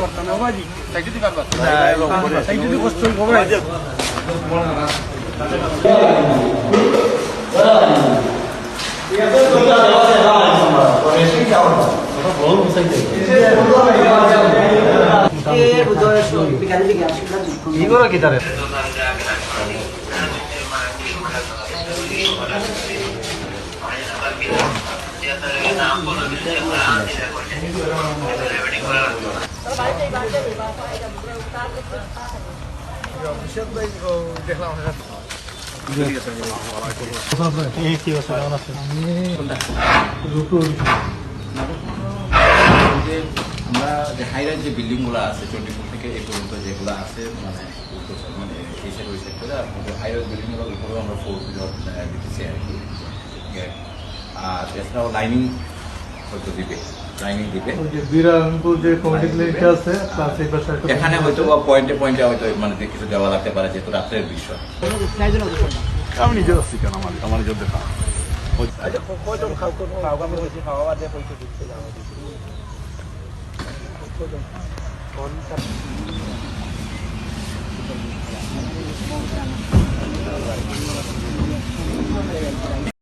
পারতাম না বাবাজি সাইডে দিতে পারবা সাইডে দিতে কষ্ট বাবাজি 이거라 기다려. আমরা যে হাইরাইজ যে বিল্ডিংগুলো আছে 24 থেকে এই পর্যন্ত যেগুলো আছে মানে মানে এই সাইড ওই সাইড করে আপনাদের হাইরাইজ বিল্ডিংগুলোর উপরেও আমরা 4 ফ্লোর দিতেছি আর কি আর এছাড়াও লাইনিং হয়তো দিবে লাইনিং দিবে বিরামপুর যে কমিটি ক্লিনিক আছে প্লাস এই পাশে এখানে হয়তো পয়েন্টে পয়েন্টে হয়তো মানে কিছু দেওয়া লাগতে পারে যেহেতু রাত্রের বিষয় আমি নিজে আসছি কেন আমার নিজের দেখা আচ্ছা কয়জন খাওয়া আমি হয়েছি খাওয়া বাদে পয়সা দিচ্ছে